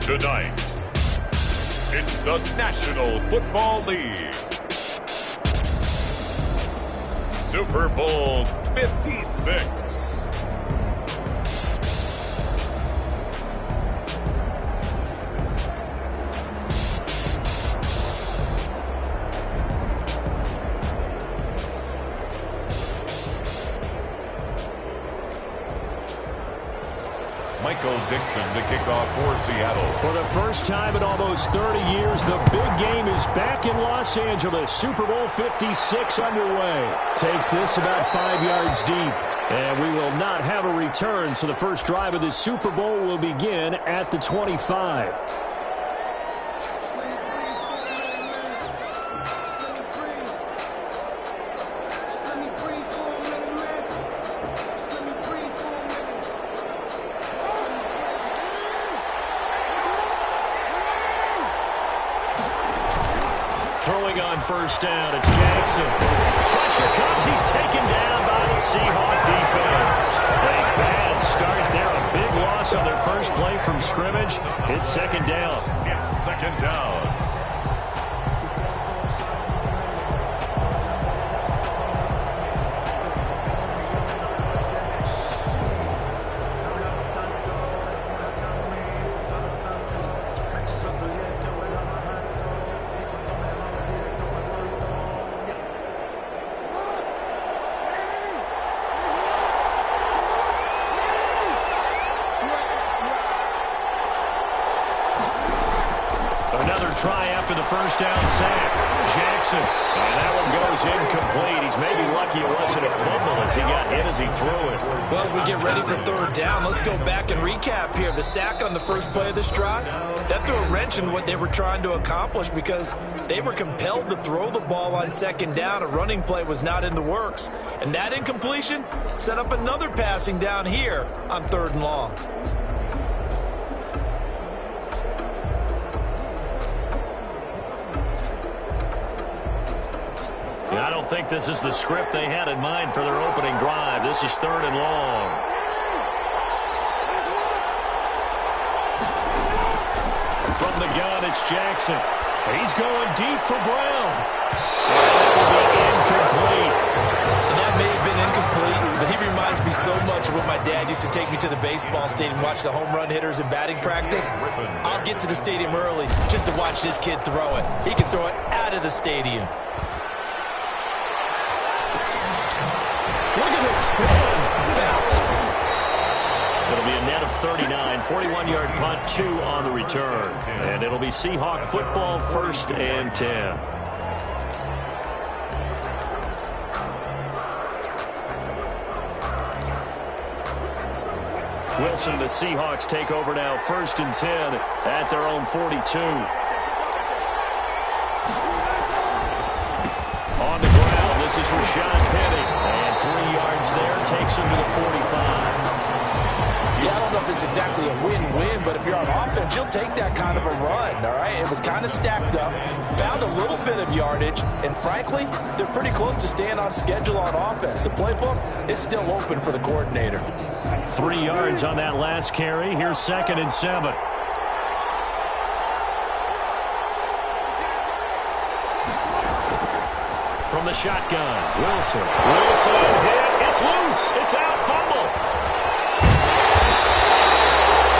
Tonight, it's the National Football League. Super Bowl 56. Michael Dixon to kick off for Seattle. For the first time in almost 30 years, the big game is back in Los Angeles. Super Bowl 56 underway. Takes this about 5 yards deep. And we will not have a return, so the first drive of this Super Bowl will begin at the 25. Throwing on first down, it's Jackson. Pressure comes, he's taken down by the Seahawk defense. A bad start there, a big loss on their first play from scrimmage. It's second down. It's second down. Another try after the first down sack. Jackson. And that one goes incomplete. He's maybe lucky it wasn't a fumble as he got hit as he threw it. Well, as we get ready for third down, let's go back and recap here. The sack on the first play of this drive, that threw a wrench in what they were trying to accomplish because they were compelled to throw the ball on second down. A running play was not in the works. And that incompletion set up another passing down here on third and long. I don't think this is the script they had in mind for their opening drive. This is third and long. From the gun, it's Jackson. He's going deep for Brown. Incomplete. And that may have been incomplete, but he reminds me so much of when my dad used to take me to the baseball stadium, watch the home run hitters in batting practice. I'll get to the stadium early just to watch this kid throw it. He can throw it out of the stadium. Look at this spin. Balance. It'll be a net of 39. 41-yard punt, 2 on the return. And it'll be Seahawk football, 1st and 10. Wilson, the Seahawks take over now, 1st and 10 at their own 42. On the ground, this is Rashad Penny. And 3 yards there, takes him to the 45. Yeah, I don't know if it's exactly a win-win, but if you're on offense, you'll take that kind of a run, all right? It was kind of stacked up, found a little bit of yardage, and frankly, they're pretty close to staying on schedule on offense. The playbook is still open for the coordinator. 3 yards on that last carry. Here's 2nd and 7. From the shotgun, Wilson. Wilson hit. It's loose. It's out. Fumble.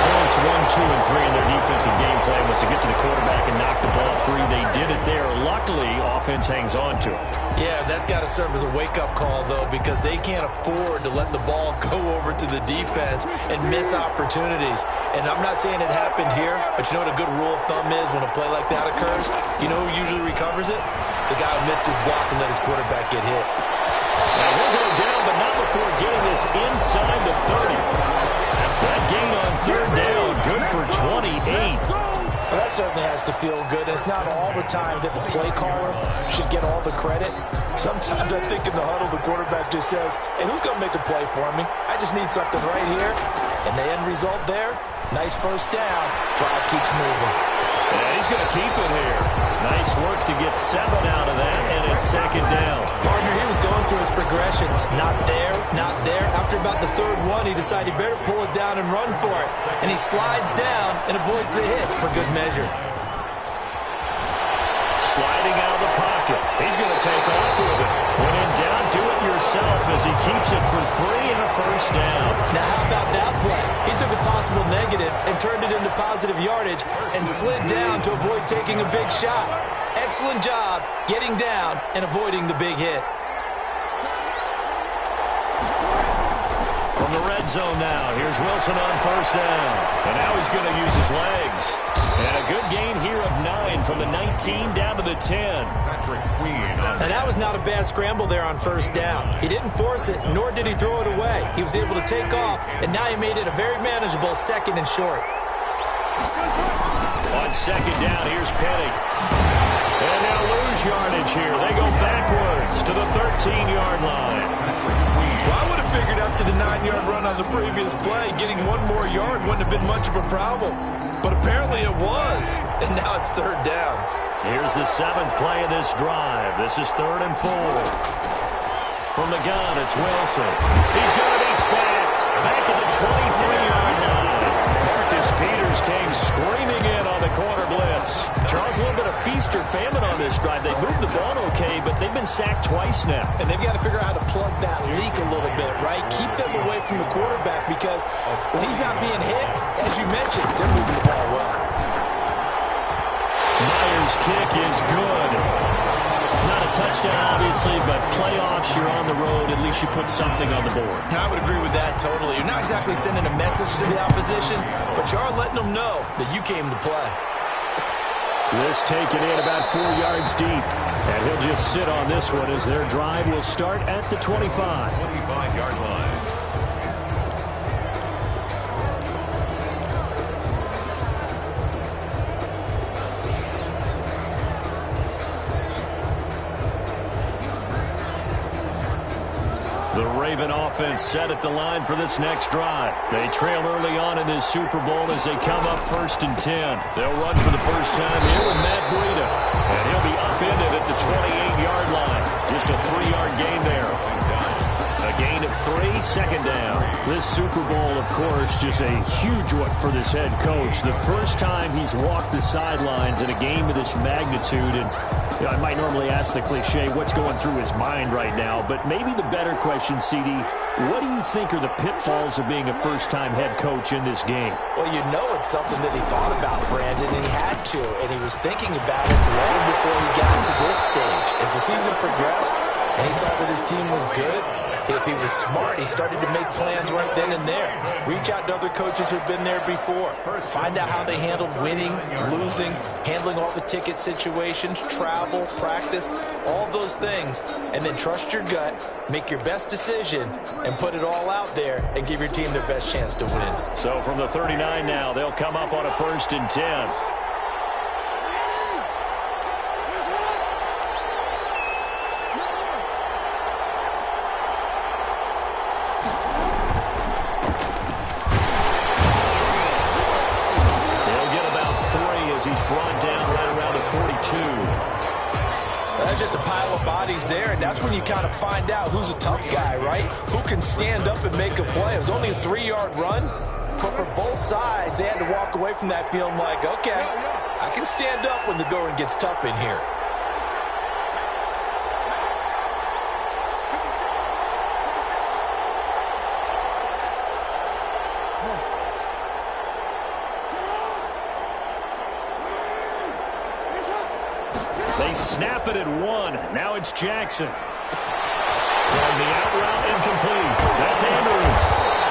Points 1, 2, and 3 in their defensive game plan was to get to the quarterback and knock the ball free. They did it there. Luckily, offense hangs on to it. Yeah, that's got to serve as a wake-up call, though, because they can't afford to let the ball go over to the defense and miss opportunities. And I'm not saying it happened here, but you know what a good rule of thumb is when a play like that occurs? You know who usually recovers it? The guy who missed his block and let his quarterback get hit. Now he'll go down, but not before getting this inside the 30. That gain on third down, good for 28. Well, that certainly has to feel good. It's not all the time that the play caller should get all the credit. Sometimes I think in the huddle, the quarterback just says, hey, who's going to make a play for me? I just need something right here. And the end result there, nice first down. Drive keeps moving. Yeah, he's going to keep it here. Nice work to get 7 out of that, and it's second down. Partner, he was going through his progressions. Not there, not there. After about the third one, he decided he better pull it down and run for it. And he slides down and avoids the hit for good measure. Sliding out of the pocket. He's going to take off with it. When in doubt, do it yourself as he keeps it for 3 and a first down. Now, how about that play? He took a possible negative and turned it into positive yardage and slid down to avoid taking a big shot. Excellent job getting down and avoiding the big hit. From the red zone now, here's Wilson on first down. And now he's going to use his legs. And a good gain here of 9 from the 19 down to the 10. And that was not a bad scramble there on first down. He didn't force it, nor did he throw it away. He was able to take off, and now he made it a very manageable 2nd and short. On 2nd down, here's Penny. And now lose yardage here. They go backwards to the 13-yard line. Well, I would have figured up to the 9-yard run on the previous play. Getting 1 more yard wouldn't have been much of a problem. But apparently it was. And now it's 3rd down. Here's the 7th play of this drive. This is 3rd and 4. From the gun, it's Wilson. He's going to be sacked. Back at the 23-yard line. Marcus Peters came screaming in on the corner blitz. Charles, a little bit of feast or famine on this drive. They moved the ball okay, but they've been sacked twice now. And they've got to figure out how to plug that leak a little bit, right? Keep them away from the quarterback because when he's not being hit, as you mentioned, they're moving the ball well. Myers' kick is good. Not a touchdown, obviously, but playoffs, you're on the road. At least you put something on the board. I would agree with that totally. You're not exactly sending a message to the opposition, but you are letting them know that you came to play. This taken in about 4 yards deep. And he'll just sit on this one as their drive will start at the 25. 25-yard line. The Raven offense set at the line for this next drive. They trail early on in this Super Bowl as they come up 1st and 10. They'll run for the first time here with Matt Breida. And he'll be upended at the 28-yard line. Just a 3-yard gain there. A gain of 3, 2nd down. This Super Bowl, of course, just a huge one for this head coach. The first time he's walked the sidelines in a game of this magnitude. And you know, I might normally ask the cliche, what's going through his mind right now? But maybe the better question, CD, what do you think are the pitfalls of being a first-time head coach in this game? Well, you know it's something that he thought about, Brandon, and he had to. And he was thinking about it long before he got to this stage. As the season progressed and he saw that his team was good, if he was smart, he started to make plans right then and there. Reach out to other coaches who've been there before. Find out how they handled winning, losing, handling all the ticket situations, travel, practice, all those things. And then trust your gut, make your best decision, and put it all out there and give your team their best chance to win. So from the 39 now, they'll come up on a 1st and 10. He's brought down right around the 42. That's just a pile of bodies there, and that's when you kind of find out who's a tough guy, right? Who can stand up and make a play. It was only a 3-yard run, but for both sides, they had to walk away from that feeling like, okay, I can stand up when the going gets tough in here. They snap it at 1. Now it's Jackson. From the out route, incomplete. That's Andrews.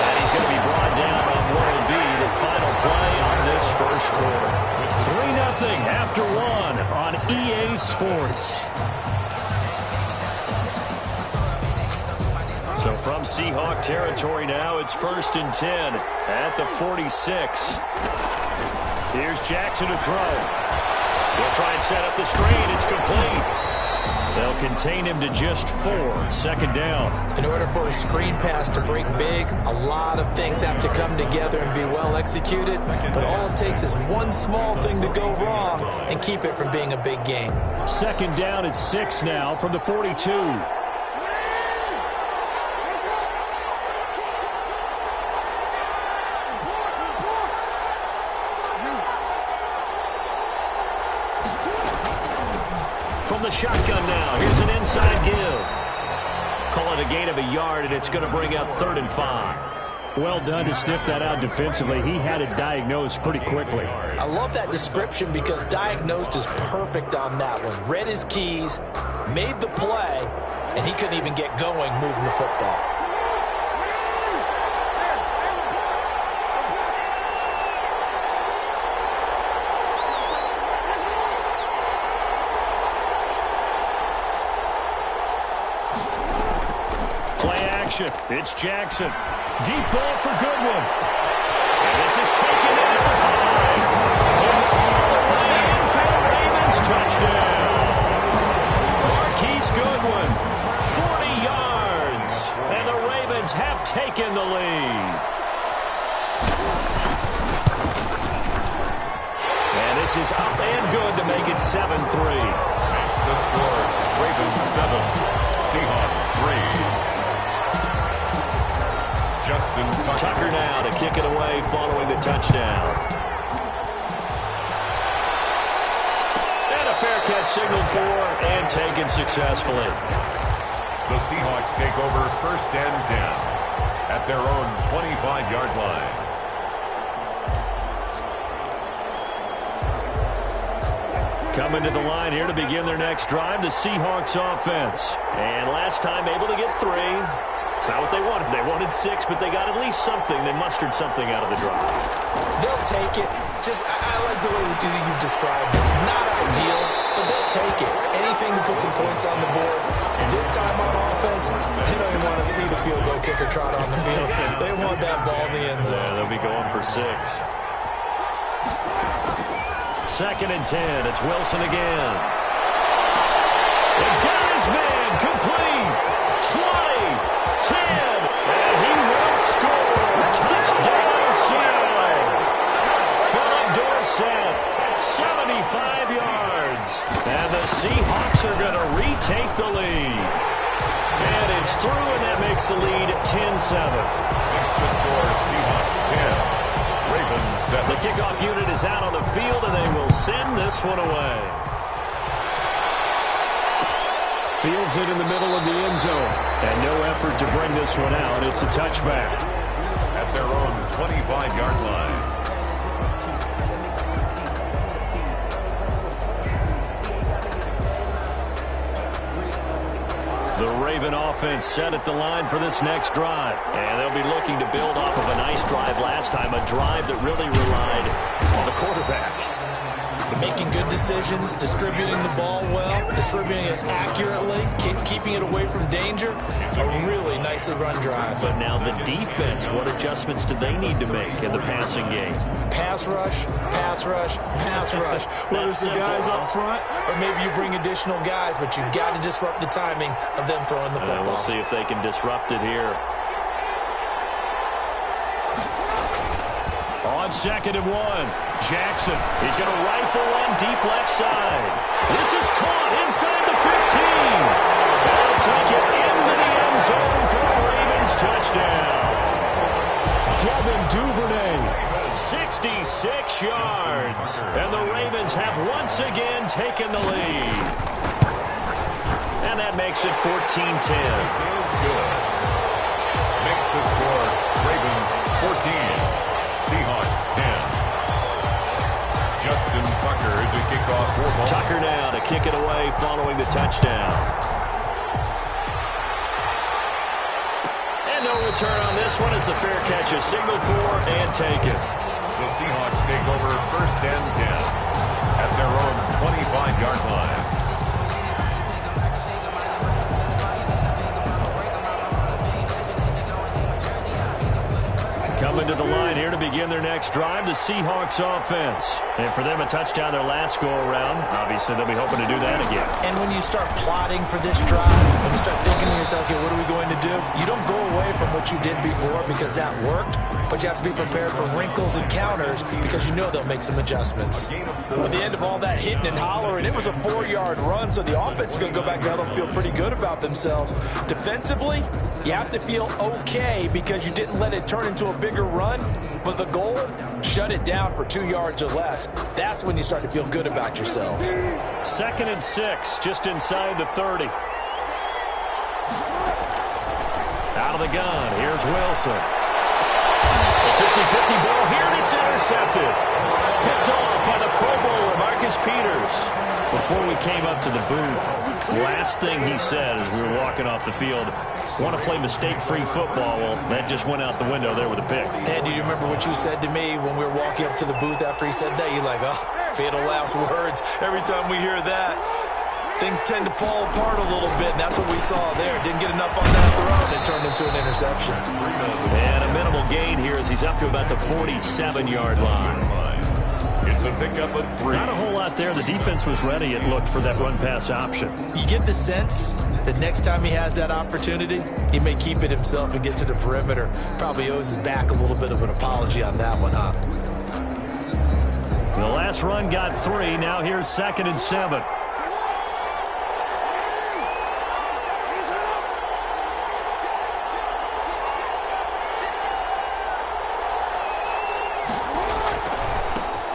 And he's going to be brought down on what will be the final play on this first quarter. 3-0 after 1 on EA Sports. So from Seahawk territory now, it's 1st and 10 at the 46. Here's Jackson to throw. They'll try and set up the screen. It's complete. They'll contain him to just 4. 2nd down. In order for a screen pass to break big, a lot of things have to come together and be well executed. But all it takes is one small thing to go wrong and keep it from being a big game. 2nd down at 6 now from the 42. the shotgun now. Here's an inside give. Call it a gain of a yard, and it's going to bring up 3rd and 5. Well done to sniff that out defensively. He had it diagnosed pretty quickly. I love that description because diagnosed is perfect on that one. Read his keys, made the play, and he couldn't even get going moving the football. It's Jackson. Deep ball for Goodwin. And this is taken out of the 5. All the way in for the Ravens touchdown. Marquise Goodwin, 40 yards. And the Ravens have taken the lead. And this is up and good to make it 7-3. That's the score. Ravens 7, Seahawks 3. Justin Tucker now to kick it away following the touchdown. And a fair catch signaled for and taken successfully. The Seahawks take over 1st and 10 at their own 25-yard line. Coming to the line here to begin their next drive, the Seahawks offense. And last time able to get 3. It's not what they wanted. They wanted 6, but they got at least something. They mustered something out of the drive. They'll take it. I like the way you described it. Not ideal, but they'll take it. Anything to put some points on the board. And this time on offense, they don't even want to see the field goal kicker trot on the field. They want that ball in the end zone. Yeah, they'll be going for 6. 2nd and 10. It's Wilson again. And got his man complete. 20. 10, and he will score. Touchdown, Seattle. Philip Dorsett, 75 yards. And the Seahawks are going to retake the lead. And it's through, and that makes the lead 10-7. That's the score. Seahawks 10, Ravens 7. The kickoff unit is out on the field, and they will send this one away. Fields it in the middle of the end zone. And no effort to bring this one out. It's a touchback. At their own 25-yard line. The Raven offense set at the line for this next drive. And they'll be looking to build off of a nice drive last time. A drive that really relied on the quarterback. Making good decisions, distributing the ball well, distributing it accurately, keeping it away from danger. A really nicely run drive. But now the defense, what adjustments do they need to make in the passing game? Pass rush, pass rush, pass rush. Whether it's the guys up front or maybe you bring additional guys, but you've got to disrupt the timing of them throwing the football. We'll see if they can disrupt it here. On 2nd and 1, Jackson. He's going to rifle one deep left side. This is caught inside the 15. They'll take it into the end zone for a Ravens touchdown. Devin Duvernay. 66 yards. And the Ravens have once again taken the lead. And that makes it 14-10. Feels good. Makes the score. Ravens 14. Seahawks 10. Justin Tucker to kick off for ball. Tucker now to kick it away following the touchdown. And no return on this one as the fair catch is signaled for and taken. The Seahawks take over 1st and 10 at their own 25-yard line. Coming to the line here to begin their next drive, the Seahawks offense. And for them, a touchdown their last go-around. Obviously, they'll be hoping to do that again. And when you start plotting for this drive, when you start thinking to yourself, okay, what are we going to do? You don't go away from what you did before because that worked, but you have to be prepared for wrinkles and counters because you know they'll make some adjustments. At the end of all that hitting and hollering, it was a 4-yard run, so the offense is going to go back down and feel pretty good about themselves. Defensively, you have to feel okay because you didn't let it turn into a bigger run, but the goal, shut it down for 2 yards or less. points, that's when you start to feel good about yourselves. 2nd and 6, just inside the 30. Out of the gun, here's Wilson. A 50-50 ball here, and it's intercepted. Picked off by the Pro Bowler, Marcus Peters. Before we came up to the booth, last thing he said as we were walking off the field, want to play mistake-free football. Well, that just went out the window there with a pick. And do you remember what you said to me when we were walking up to the booth after he said that? You're like, oh, fatal last words. Every time we hear that, things tend to fall apart a little bit, and that's what we saw there. Didn't get enough on that throw, and it turned into an interception. And a minimal gain here as he's up to about the 47-yard line. It's a pickup of 3. Not a whole lot there. The defense was ready, it looked, for that run-pass option. You get the sense that next time he has that opportunity, he may keep it himself and get to the perimeter. Probably owes his back a little bit of an apology on that one, huh? The last run got 3. Now here's 2nd and 7.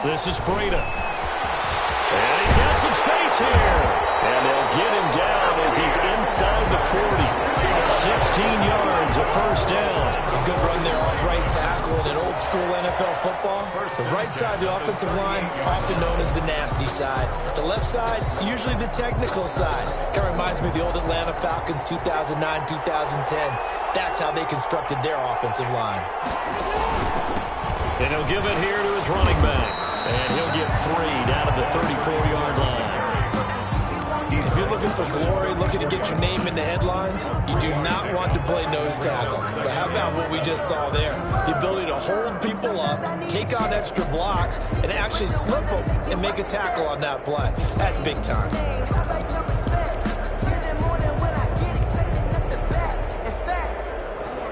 This is Breida. And he's got some space here. And they'll get him down as he's inside the 40. 16 yards, a first down. A good run there off right tackle in an old-school NFL football. The right side of the offensive line, often known as the nasty side. The left side, usually the technical side. Kind of reminds me of the old Atlanta Falcons 2009, 2010. That's how they constructed their offensive line. And he'll give it here to his running back. And he'll get 3 down at the 34-yard line. If you're looking for glory, looking to get your name in the headlines, you do not want to play nose tackle. But how about what we just saw there? The ability to hold people up, take on extra blocks, and actually slip them and make a tackle on that play. That's big time.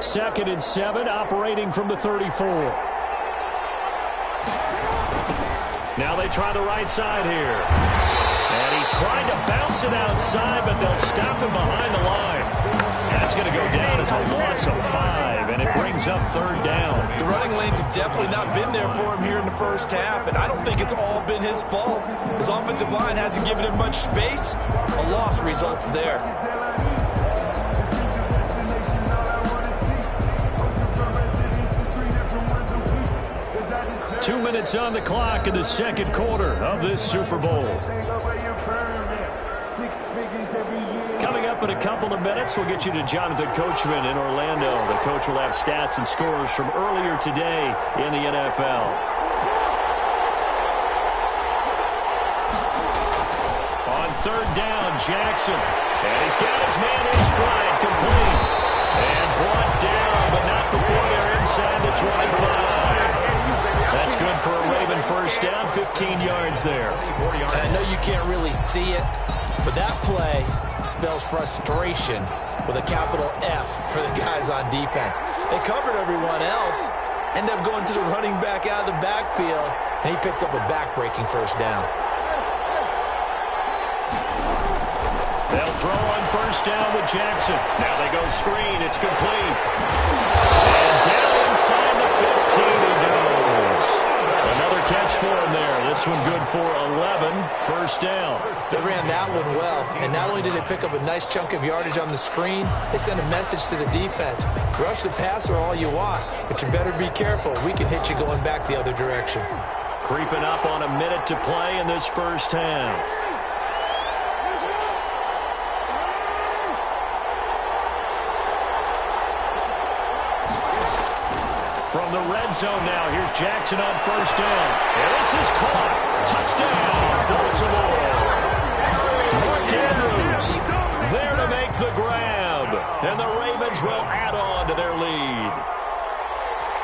Second and 7, operating from the 34. Now they try the right side here. And he tried to bounce it outside, but they'll stop him behind the line. That's going to go down as a loss of 5, and it brings up 3rd down. The running lanes have definitely not been there for him here in the first half, and I don't think it's all been his fault. His offensive line hasn't given him much space. A loss results there. 2 minutes on the clock in the second quarter of this Super Bowl. Coming up in a couple of minutes, we'll get you to Jonathan Coachman in Orlando. The coach will have stats and scores from earlier today in the NFL. On 3rd down, Jackson. And he's got his man in stride, complete. And brought down, but not before they're inside the 25. That's good for a Raven first down, 15 yards there. And I know you can't really see it, but that play spells frustration with a capital F for the guys on defense. They covered everyone else, end up going to the running back out of the backfield, and he picks up a back-breaking first down. They'll throw on first down with Jackson. Now they go screen. It's complete. And down inside the 15 he goes. Another catch for him there. This one good for 11. First down. They ran that one well. And not only did they pick up a nice chunk of yardage on the screen, they sent a message to the defense. Rush the passer all you want, but you better be careful. We can hit you going back the other direction. Creeping up on a minute to play in this first half. From the red zone now, here's Jackson on first down. And this is caught. Touchdown, Baltimore. Mark Andrews there to make the grab. And the Ravens will add on to their lead.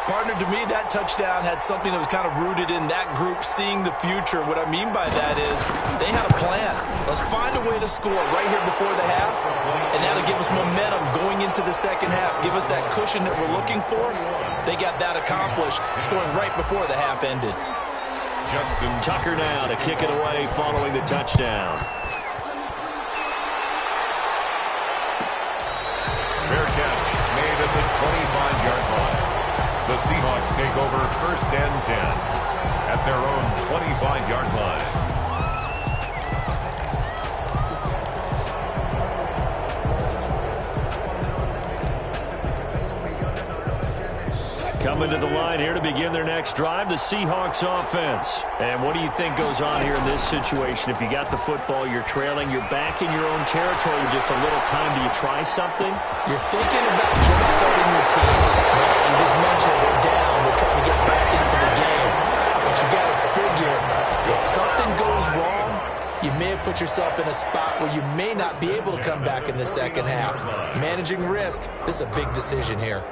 Partner, to me, that touchdown had something that was kind of rooted in that group seeing the future. What I mean by that is they had a plan. Let's find a way to score right here before the half, and that'll give us momentum going into the second half. Give us that cushion that we're looking for. They got that accomplished, scoring right before the half ended. Justin Tucker now to kick it away following the touchdown. Fair catch made at the 25-yard line. The Seahawks take over 1st and 10 at their own 25-yard line. Coming to the line here to begin their next drive, the Seahawks offense. And what do you think goes on here in this situation? If you got the football, you're trailing, you're back in your own territory with just a little time. Do you try something? You're thinking about jump-starting your team. Right? You just mentioned they're down. They're trying to get back into the game. But you got to figure, if something goes wrong, you may have put yourself in a spot where you may not be able to come back in the second half. Managing risk, this is a big decision here.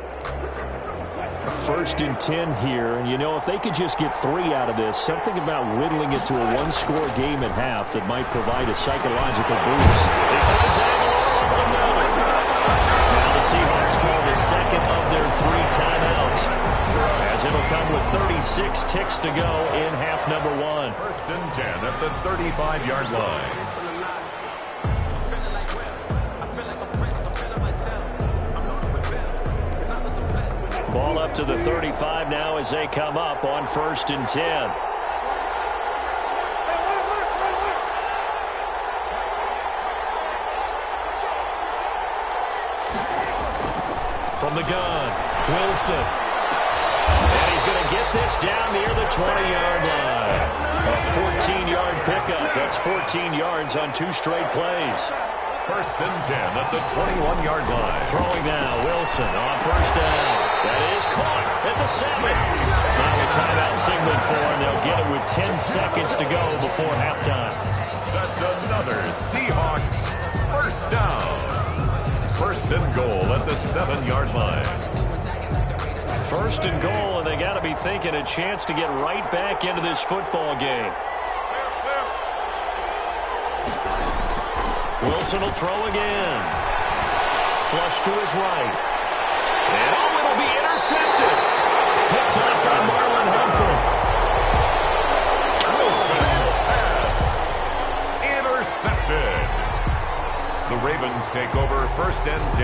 1st and 10 here, and you know, if they could just get 3 out of this, something about whittling it to a one-score game at half that might provide a psychological boost. Now the Seahawks call the second of their 3 timeouts, as it'll come with 36 ticks to go in half number 1. 1st and 10 at the 35-yard line. Ball up to the 35 now as they come up on 1st and 10. From the gun, Wilson. And he's going to get this down near the 20-yard line. A 14-yard pickup. That's 14 yards on 2 straight plays. 1st and 10 at the 21-yard line. Throwing now, Wilson on 1st down. That is caught at the 7. Now a timeout signal for him. They'll get it with 10 seconds to go before halftime. That's another Seahawks 1st down. 1st and goal at the 7-yard line. 1st and goal, and they got to be thinking a chance to get right back into this football game. Wilson will throw again. Flush to his right. And it'll be intercepted. Picked up by Marlon Humphrey. Wilson's pass intercepted. The Ravens take over 1st and 10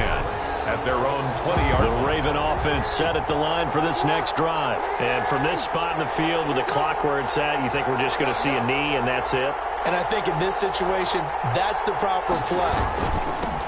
at their own 20-yard line. The Raven offense set at the line for this next drive. And from this spot in the field with the clock where it's at, you think we're just going to see a knee and that's it? And I think in this situation, that's the proper play.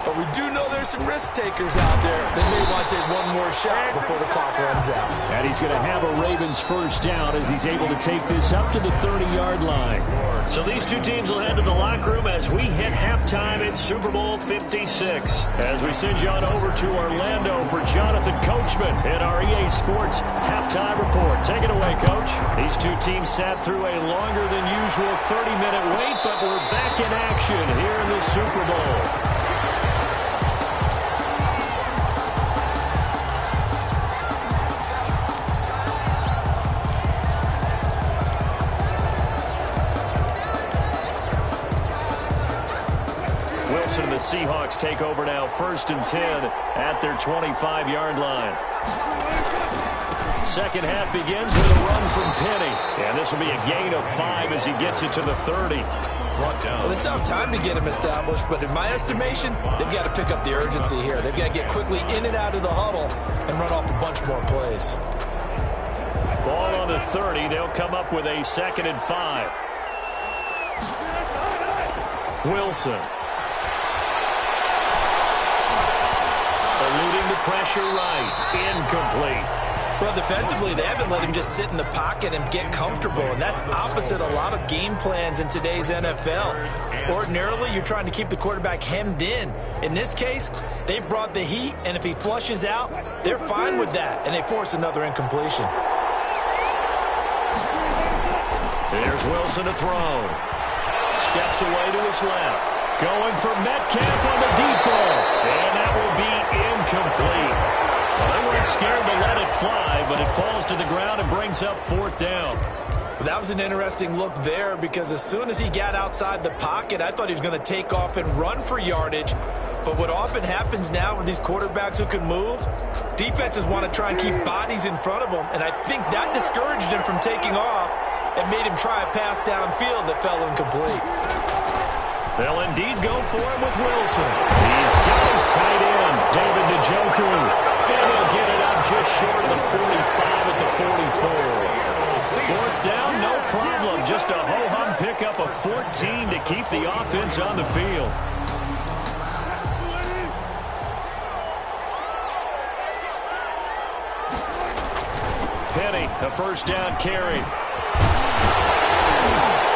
But we do know there's some risk takers out there that may want to take one more shot before the clock runs out. And he's going to have a Ravens 1st down as he's able to take this up to the 30-yard line. So these two teams will head to the locker room as we hit halftime in Super Bowl 56. As we send you on over to Orlando for Jonathan Coachman in our EA Sports halftime report. Take it away, Coach. These two teams sat through a longer than usual 30-minute wait, but we're back in action here in the Super Bowl. And the Seahawks take over now 1st and 10 at their 25-yard line. Second half begins with a run from Penny. And this will be a gain of 5 as he gets it to the 30. Well, they still have time to get him established, but in my estimation, they've got to pick up the urgency here. They've got to get quickly in and out of the huddle and run off a bunch more plays. Ball on the 30. They'll come up with a 2nd and 5. Wilson. Eluding the pressure right. Incomplete. Well, defensively, they haven't let him just sit in the pocket and get comfortable, and that's opposite a lot of game plans in today's NFL. Ordinarily, you're trying to keep the quarterback hemmed in. In this case, they brought the heat, and if he flushes out, they're fine with that, and they force another incompletion. There's Wilson to throw. Steps away to his left. Going for Metcalf on the deep ball. And that will be incomplete. Well, they weren't scared to let it fly, but it falls to the ground and brings up 4th down. Well, that was an interesting look there because as soon as he got outside the pocket, I thought he was going to take off and run for yardage. But what often happens now with these quarterbacks who can move, defenses want to try and keep bodies in front of them, and I think that discouraged him from taking off and made him try a pass downfield that fell incomplete. They'll indeed go for him with Wilson. He's got his tight end, David Njoku. And he'll get it up just short of the 45 at 44. Fourth down, no problem. Just a ho-hum pickup of 14 to keep the offense on the field. Penny, a first down carry.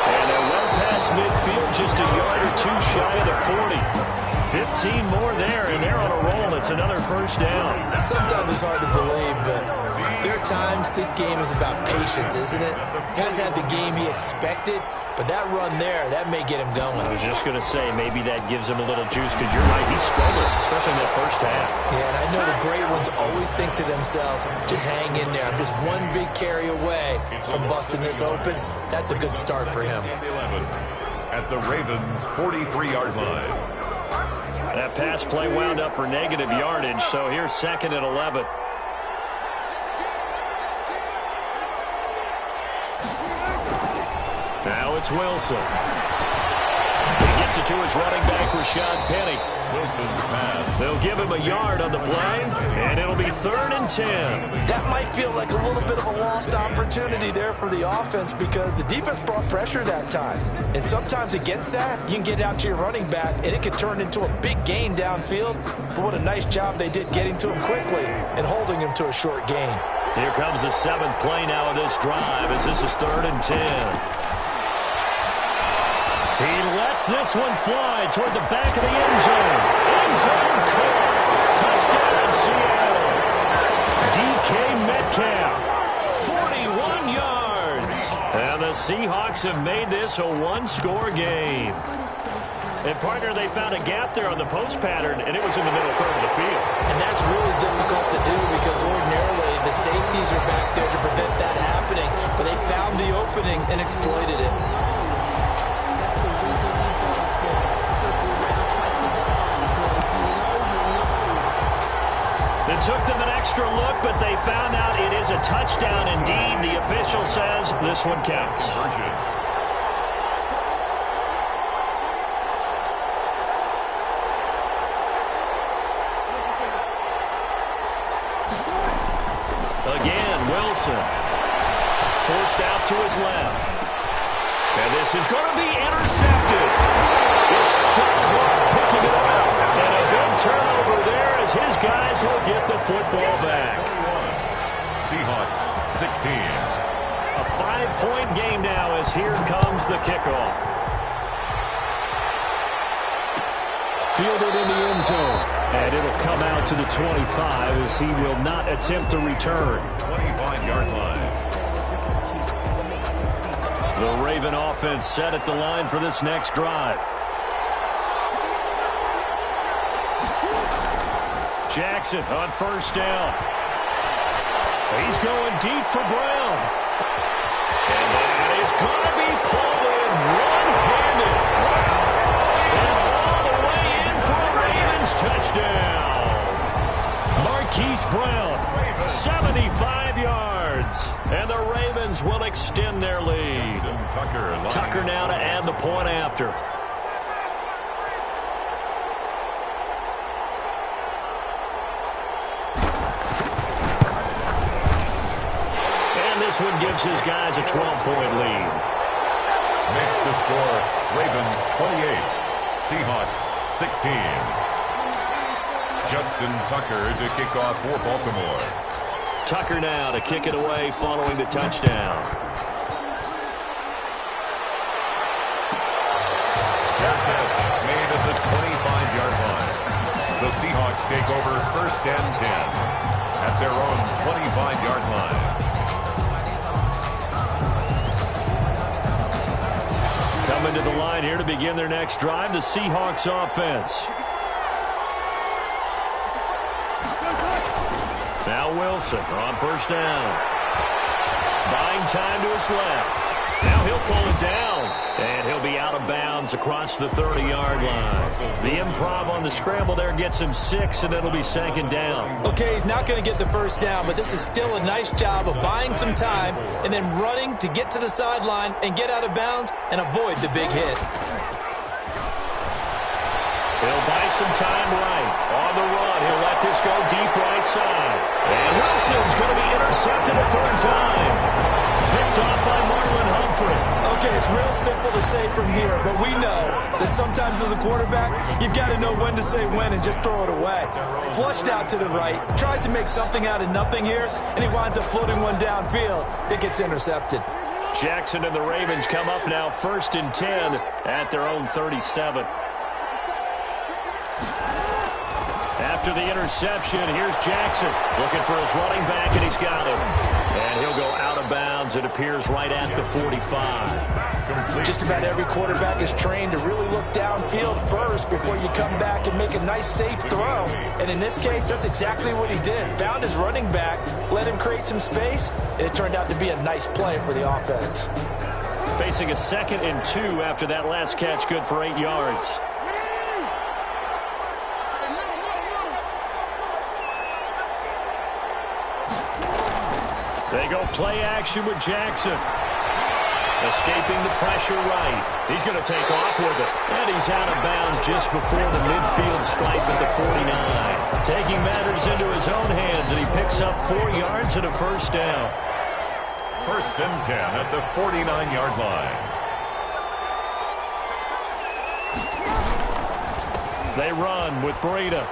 And they're well past midfield, just a yard or two shy of the 40. 15 more there, and they're on a roll. It's another first down. Sometimes it's hard to believe, but there are times this game is about patience, isn't it? Guys had the game he expected, but that run there, that may get him going. I was just going to say, maybe that gives him a little juice, because you're right, he's struggling, especially in that first half. Yeah, and I know the great ones always think to themselves, just hang in there. I'm just one big carry away from busting this open. That's a good start for him. At the Ravens' 43-yard line. That pass play wound up for negative yardage, so here's 2nd and 11. Now it's Wilson. He gets it to his running back, Rashad Penny. Wilson's pass. They'll give him a yard on the play, and it'll be 3rd and 10. That might feel like a little bit of a lost opportunity there for the offense because the defense brought pressure that time. And sometimes against that, you can get out to your running back, and it could turn into a big gain downfield. But what a nice job they did getting to him quickly and holding him to a short gain. Here comes the 7th play now of this drive as this is 3rd and 10. He lets this one fly toward the back of the end zone. End zone caught. Touchdown, Seattle. DK Metcalf, 41 yards. And the Seahawks have made this a one-score game. And, partner, they found a gap there on the post pattern, and it was in the middle third of the field. And that's really difficult to do because ordinarily the safeties are back there to prevent that happening. But they found the opening and exploited it. It took them an extra look, but they found out it is a touchdown indeed. The official says this one counts. Again, Wilson. Forced out to his left. And this is going to be intercepted. It's Chuck Clark picking it up. And a big turnover there as his guys will get the football back. Seahawks 16. A 5-point game now as here comes the kickoff. Fielded in the end zone. And it'll come out to the 25 as he will not attempt to return. 25-yard line. The Raven offense set at the line for this next drive. Jackson on first down. He's going deep for Brown. And that is going to be pulled in one-handed. And all the way in for a Ravens touchdown. Marquise Brown, 75 yards. And the Ravens will extend their lead. Tucker now to add the point after. This one gives his guys a 12-point lead. Makes the score Ravens 28, Seahawks 16. Justin Tucker to kick off for Baltimore. Tucker now to kick it away following the touchdown. That catch made at the 25-yard line. The Seahawks take over 1st and 10 at their own 25-yard line. Coming to the line here to begin their next drive, the Seahawks offense. Now Wilson on first down. Buying time to his left. Now he'll pull it down. And he'll be out of bounds across the 30-yard line. The improv on the scramble there gets him 6, and it'll be 2nd down. Okay, he's not going to get the first down, but this is still a nice job of buying some time and then running to get to the sideline and get out of bounds and avoid the big hit. He'll buy some time right. On the run, he'll let this go deep right side. And Wilson's going to be intercepted a 3rd time. simple to say from here, but we know that sometimes as a quarterback, you've got to know when to say when and just throw it away. Flushed out to the right, tries to make something out of nothing here, and he winds up floating one downfield that gets intercepted. Jackson and the Ravens come up now 1st and 10 at their own 37. After the interception, here's Jackson looking for his running back, and he's got him. And he'll go out of bounds, it appears, right at the 45. Just about every quarterback is trained to really look downfield first before you come back and make a nice, safe throw. And in this case, that's exactly what he did. Found his running back, let him create some space, and it turned out to be a nice play for the offense. Facing a 2nd and 2 after that last catch, good for 8 yards. They go play action with Jackson. Escaping the pressure right. He's going to take off with it. And he's out of bounds just before the midfield stripe at the 49. Taking matters into his own hands, and he picks up 4 yards and a first down. 1st and 10 at the 49-yard line. They run with Breida.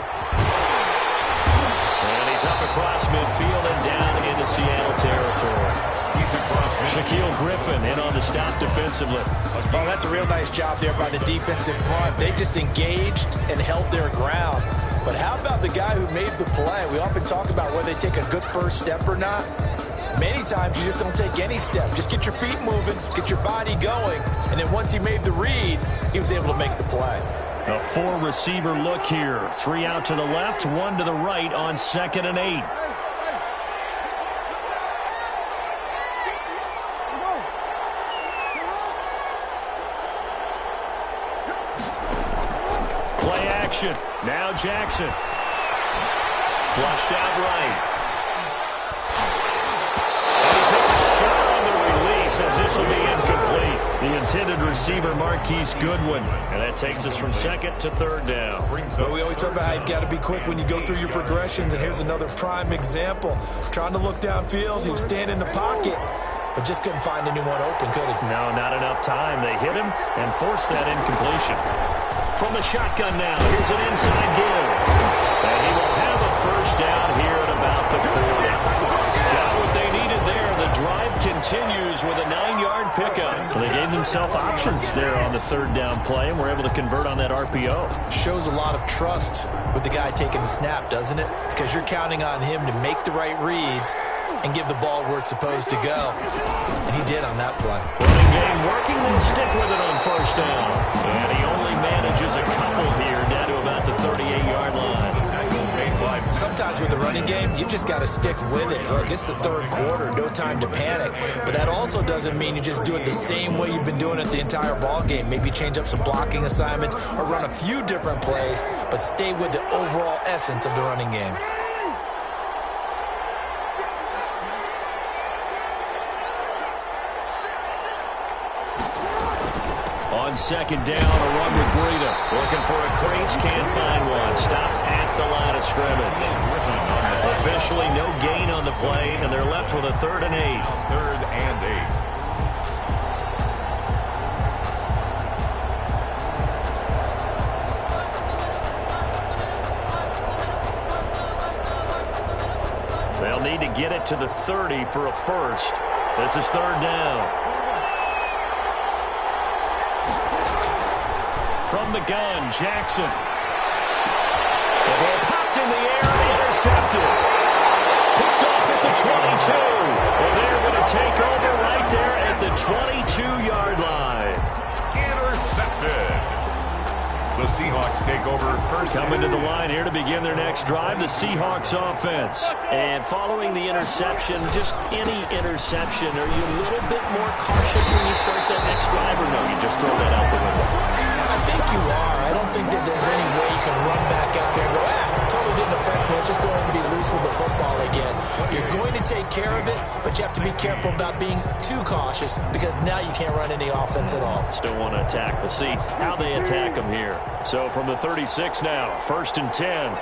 And he's up across midfield and down into Seattle territory. He's across midfield. Shaquille Griffin in on the stop defensively. Oh, that's a real nice job there by the defensive front. They just engaged and held their ground. But how about the guy who made the play? We often talk about whether they take a good first step or not. Many times you just don't take any step. Just get your feet moving, get your body going, and then once he made the read, he was able to make the play. A 4-receiver look here. 3 out to the left, 1 to the right on 2nd and 8. Play action. Now Jackson. Flushed out right. And he takes a shot on the release as this will be incomplete. The intended receiver, Marquise Goodwin. And that takes us from 2nd to 3rd down. But we always talk about how you've got to be quick when you go through your progressions, and here's another prime example. Trying to look downfield, he was standing in the pocket, but just couldn't find anyone open, could he? No, not enough time. They hit him and forced that incompletion. From the shotgun now, here's an inside give. And he will have a first down here at about the 40. Got what they needed there. The drive continues with a 9-yard pickup. Well, they gave themselves options there on the 3rd down play, and were able to convert on that RPO. Shows a lot of trust with the guy taking the snap, doesn't it? Because you're counting on him to make the right reads and give the ball where it's supposed to go. And he did on that play. Running game working, then stick with it on first down. And he only manages a couple here down to about the 38-yard line. Sometimes with the running game, you've just got to stick with it. Look, it's the 3rd quarter, no time to panic. But that also doesn't mean you just do it the same way you've been doing it the entire ball game. Maybe change up some blocking assignments or run a few different plays, but stay with the overall essence of the running game. On 2nd down, a run with Breida. Looking for a crease, can't find one. Stopped at the line of scrimmage. Officially no gain on the play, and they're left with a 3rd and 8. 3rd and 8. They'll need to get it to the 30 for a first. This is 3rd down. From the gun, Jackson. The ball popped in the air and intercepted. Picked off at the 22. Well, they're going to take over right there at the 22-yard line. Intercepted. The Seahawks take over first. Coming to the line here to begin their next drive, the Seahawks offense. And following the interception, just any interception, are you a little bit more cautious when you start that next drive, or no, you just throw that out the window? I think you are. I don't think that there's any way you can run back out there and go, totally didn't affect me. Let's just go ahead and be loose with the football again. You're going to take care of it, but you have to be careful about being too cautious because now you can't run any offense at all. Still want to attack. We'll see how they attack them here. So from the 36 now, 1st and 10.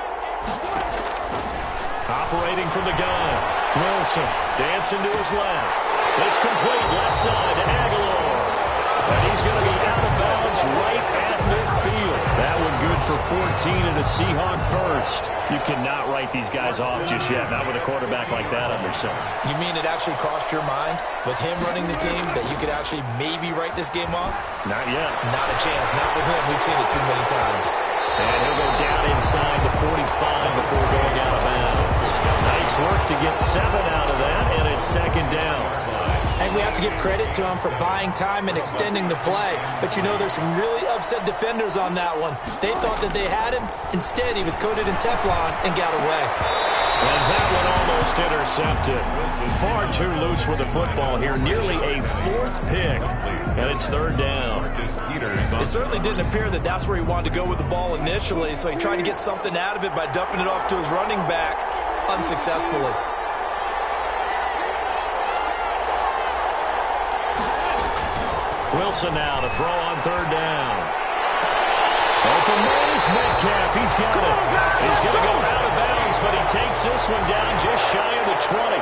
Operating from the gun. Wilson dancing to his left. It's complete left side to Aguilar. And he's going to be out of bounds right at midfield. That one good for 14 and a Seahawk first. You cannot write these guys off just yet, not with a quarterback like that under center. You mean it actually crossed your mind with him running the team that you could actually maybe write this game off? Not yet. Not a chance. Not with him. We've seen it too many times. And he'll go down inside the 45 before going out of bounds. Nice work to get 7 out of that, and it's second down. And we have to give credit to him for buying time and extending the play. But you know, there's some really upset defenders on that one. They thought that they had him. Instead, he was coated in Teflon and got away. And that one almost intercepted. Far too loose with the football here. Nearly a 4th pick. And it's third down. It certainly didn't appear that that's where he wanted to go with the ball initially. So he tried to get something out of it by dumping it off to his running back unsuccessfully. Wilson now to throw on third down. Open man is Metcalf. He's got it. He's going to go out of bounds, but he takes this one down just shy of the 20.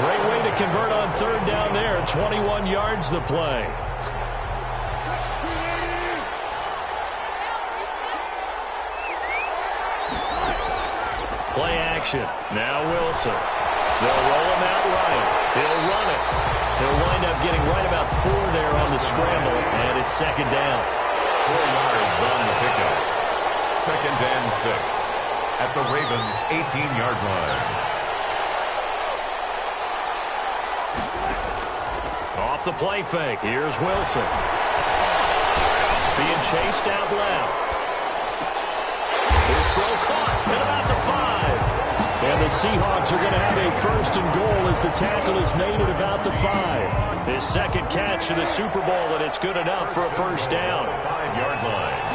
Great way to convert on third down there. 21 yards the play. Play action. Now Wilson. They'll roll him out right. He'll run it. He'll wind up getting right about 4 there on the scramble, and it's second down. 4 yards on the pickup. Second and 6 at the Ravens' 18-yard line. Off the play fake. Here's Wilson. Being chased out left. His throw caught at about the 5. And the Seahawks are going to have a first and goal as the tackle is made at about the 5. His second catch in the Super Bowl, and it's good enough for a first down. 5-yard line.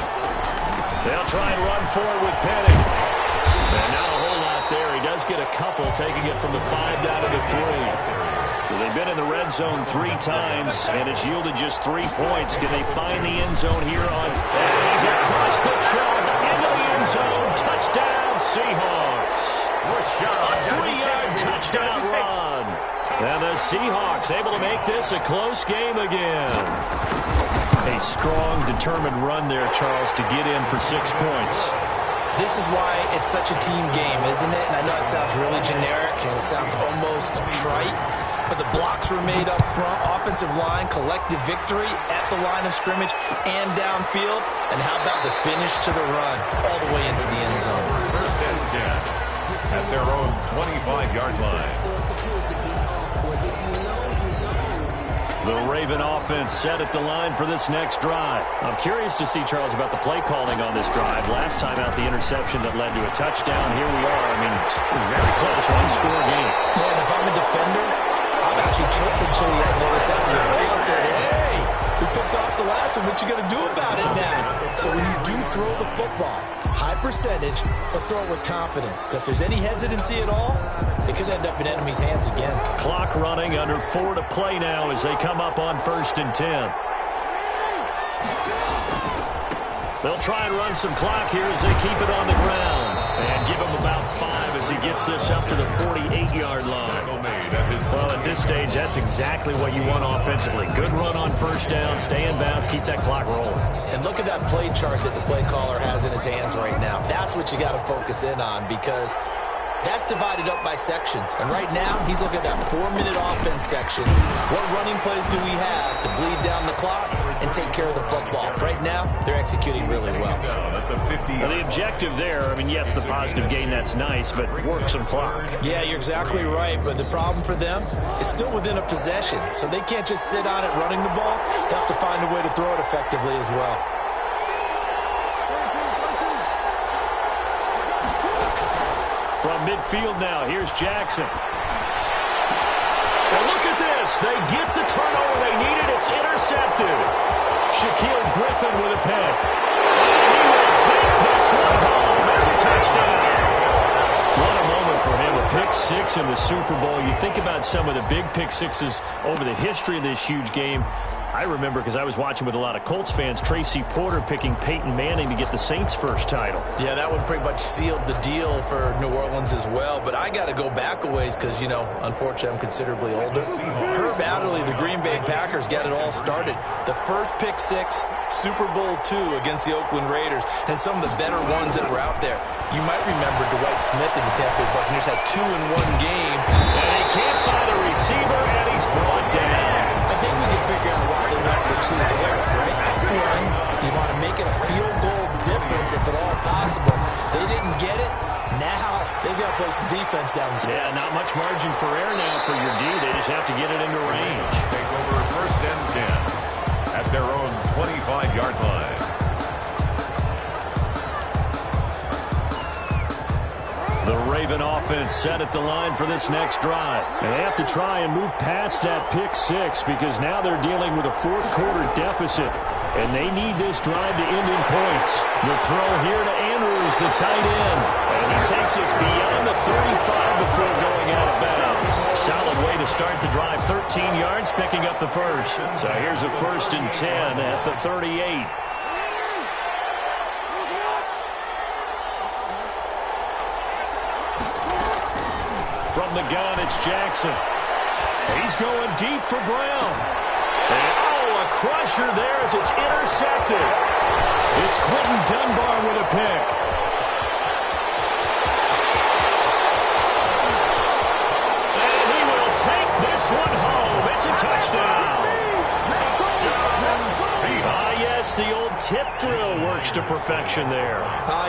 They'll try and run forward with Penning. And not a whole lot there. He does get a couple, taking it from the 5 down to the 3. So they've been in the red zone 3 times, and it's yielded just 3 points. Can they find the end zone here on? And he's across the chalk into the end zone. Touchdown, Seahawks. A 3-yard touchdown run. And the Seahawks able to make this a close game again. A strong, determined run there, Charles, to get in for 6 points. This is why it's such a team game, isn't it? And I know it sounds really generic and it sounds almost trite, but the blocks were made up front, offensive line, collective victory at the line of scrimmage and downfield. And how about the finish to the run all the way into the end zone? First and 10 at their own 25-yard line. The Raven offense set at the line for this next drive. I'm curious to see, Charles, about the play calling on this drive. Last time out, the interception that led to a touchdown. Here we are. I mean, very close, one-score game. Yeah, and if I'm a defender, I'm actually tripping until you on the other side of the ball and said, hey, we picked off the last one. What you going to do about it now? So when you do throw the football, high percentage, but throw it with confidence. Because if there's any hesitancy at all, it could end up in enemy's hands again. Clock running, under 4 to play now as they come up on first and 10. They'll try and run some clock here as they keep it on the ground. And give him about 5 as he gets this up to the 48-yard line. Well, at this stage, that's exactly what you want offensively. Good run on first down, stay in bounds, keep that clock rolling. And look at that play chart that the play caller has in his hands right now. That's what you got to focus in on, because that's divided up by sections. And right now, he's looking at that 4-minute offense section. What running plays do we have to bleed down the clock and take care of the football? Right now, they're executing really well. And the objective there, I mean, yes, the positive gain, that's nice, but work some clock. Yeah, you're exactly right. But the problem for them is still within a possession. So they can't just sit on it running the ball. They have to find a way to throw it effectively as well. From midfield now, here's Jackson. Well, look at this. They get the turnover they needed. It's intercepted. Shaquille Griffin with a pick. He will take this one home. It's a touchdown. What a moment for him. A pick six in the Super Bowl. You think about some of the big pick sixes over the history of this huge game. I remember, because I was watching with a lot of Colts fans, Tracy Porter picking Peyton Manning to get the Saints' first title. Yeah, that one pretty much sealed the deal for New Orleans as well. But I got to go back a ways because, you know, unfortunately I'm considerably older. Herb Adderley, the Green Bay Packers, got it all started. The first pick six, Super Bowl II against the Oakland Raiders, and some of the better ones that were out there. You might remember Dwight Smith in the Tampa Bay Buccaneers had 2 in one game. And he can't find a receiver, and he's brought down. I think we can figure out why they went for 2 there, right? One, you want to make it a field goal difference if at all possible. They didn't get it. Now they've got to play some defense down the stretch. Yeah, not much margin for error now for your D. They just have to get it into range. Take over first and 10 at their own 25-yard line. The Raven offense set at the line for this next drive. And they have to try and move past that pick six because now they're dealing with a fourth-quarter deficit. And they need this drive to end in points. The throw here to Andrews, the tight end. And he takes us beyond the 35 before going out of bounds. Solid way to start the drive. 13 yards, picking up the first. So here's a 1st and 10 at the 38. From the gun, it's Jackson. He's going deep for Brown. And, a crusher there as it's intercepted. It's Quentin Dunbar with a pick. And he will take this one home. It's a touchdown. Yes, the old tip drill works to perfection there.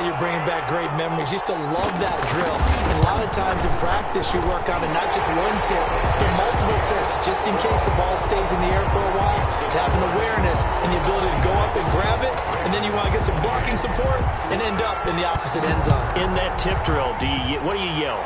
You're bringing back great memories. Used to love that drill. And a lot of times in practice, you work on it, not just one tip, but multiple tips, just in case the ball stays in the air for a while. Having awareness and the ability to go up and grab it, and then you want to get some blocking support and end up in the opposite end zone. In that tip drill, what do you yell?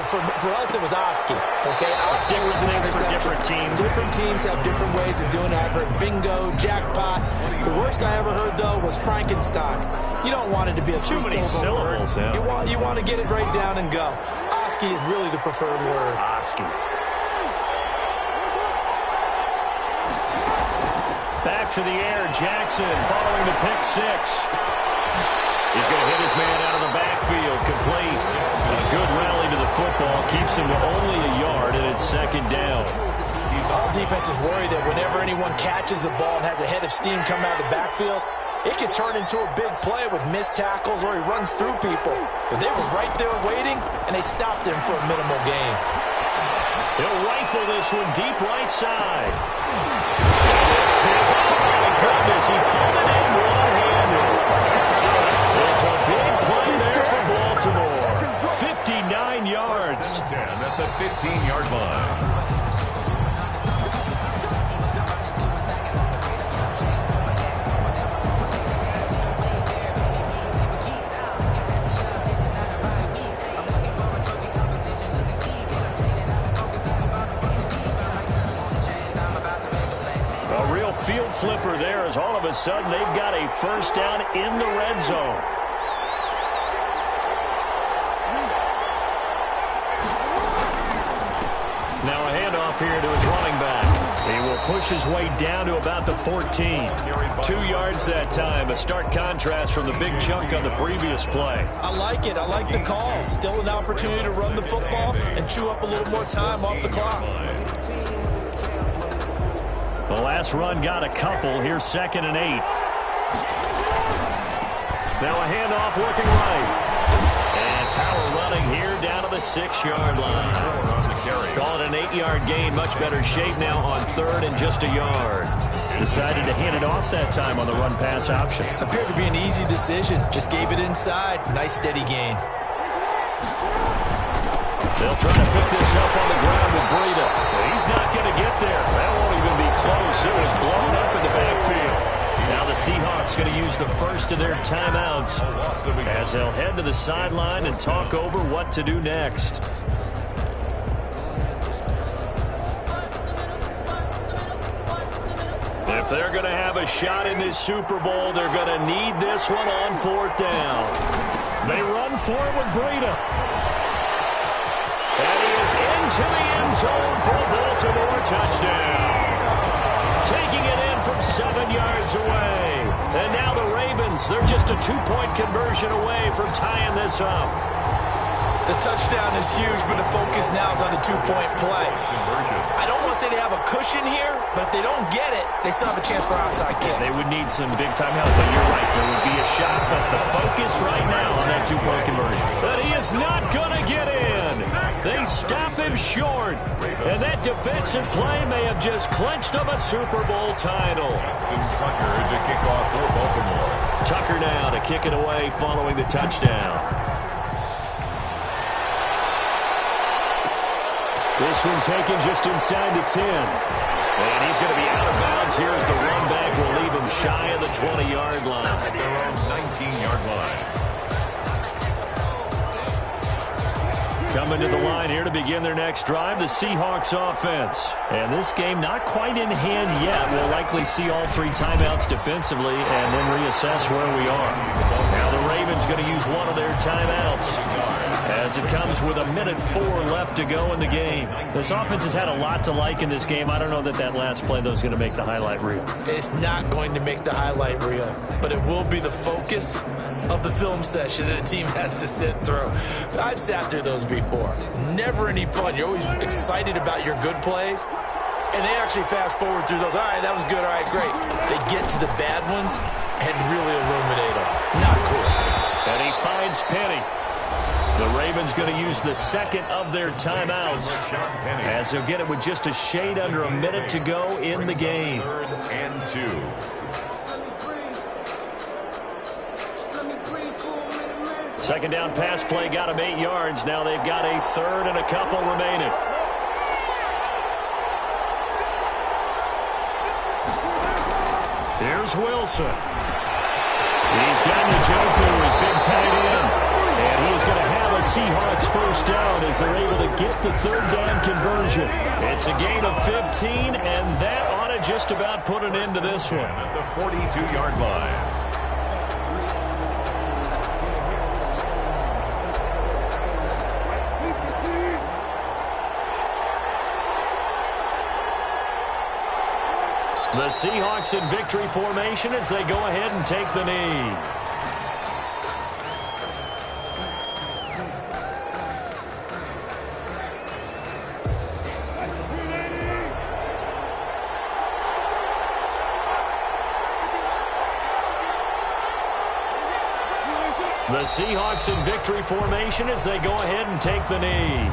For us, it was Oski. Okay, Oski different was an things for interception. different teams. Different teams have different ways of doing it. I've heard bingo, jackpot. The worst I ever heard, though, was Frankenstein. You don't want it to be a too many syllables. Yeah. You want to get it right down and go. Oski is really the preferred word. Oski. Back to the air, Jackson following the pick six. He's going to hit his man out of the backfield, complete. A good rally to the football keeps him to only a yard, and it's 2nd down. All defenses worry that whenever anyone catches the ball and has a head of steam coming out of the backfield, it could turn into a big play with missed tackles or he runs through people. But they were right there waiting, and they stopped him for a minimal gain. He'll rifle this one deep right side. This is, oh my goodness, he pulled it in one-handed. It's a big play there for Baltimore. 59 yards. 10 at the 15-yard line. A real field flipper there as all of a sudden they've got a first down in the red zone. Now a handoff here to his running back. He will push his way down to about the 14. 2 yards that time. A stark contrast from the big chunk on the previous play. I like it. I like the call. Still an opportunity to run the football and chew up a little more time off the clock. The last run got a couple. Here's 2nd and 8. Now a handoff working right. And power running here down to the 6-yard line. Call it an 8-yard gain. Much better shape now on 3rd and just a yard. Decided to hand it off that time on the run-pass option. Appeared to be an easy decision. Just gave it inside. Nice steady gain. They'll try to pick this up on the ground with Breida. He's not going to get there. That won't even be close. It was blown up in the backfield. Now the Seahawks going to use the first of their timeouts as they'll head to the sideline and talk over what to do next. If they're going to have a shot in this Super Bowl, they're going to need this one on 4th down. They run for it with Breida. And Into the end zone for a Baltimore touchdown. Taking it in from 7 yards away. And now the Ravens, they're just a 2-point conversion away from tying this up. The touchdown is huge, but the focus now is on the 2-point play. I don't want to say they have a cushion here, but if they don't get it, they still have a chance for outside kick. They would need some big-time help, but you're right. There would be a shot, but the focus right now on that 2-point conversion. But he is not going to get in. They stop him short. And that defensive play may have just clinched him a Super Bowl title. Justin Tucker to kick off for Baltimore. Tucker now to kick it away following the touchdown. This one taken just inside the 10. And he's going to be out of bounds. Here's the run back. Will leave him shy of the 20-yard line. At their own 19-yard line. Coming to the line here to begin their next drive, the Seahawks offense. And this game not quite in hand yet. We'll likely see all 3 timeouts defensively and then reassess where we are. Now the Ravens going to use one of their timeouts as it comes with 1:04 left to go in the game. This offense has had a lot to like in this game. I don't know that last play, though, is going to make the highlight reel. It's not going to make the highlight reel, but it will be the focus of the film session that the team has to sit through. I've sat through those before. Never any fun. You're always excited about your good plays, and they actually fast forward through those. All right, that was good. All right, great. They get to the bad ones and really illuminate them. Not cool. And he finds Penny. The Ravens going to use the second of their timeouts as they'll get it with just a shade under a minute to go in the game. 3rd and 2. Second down pass play got him 8 yards. Now they've got a 3rd and a couple remaining. Here's Wilson. He's got Njoku, his big tight end. And he is going to have a Seahawks first down as they're able to get the 3rd down conversion. It's a gain of 15, and that ought to just about put an end to this one. At the 42-yard line. The Seahawks in victory formation as they go ahead and take the knee. The Seahawks in victory formation as they go ahead and take the knee.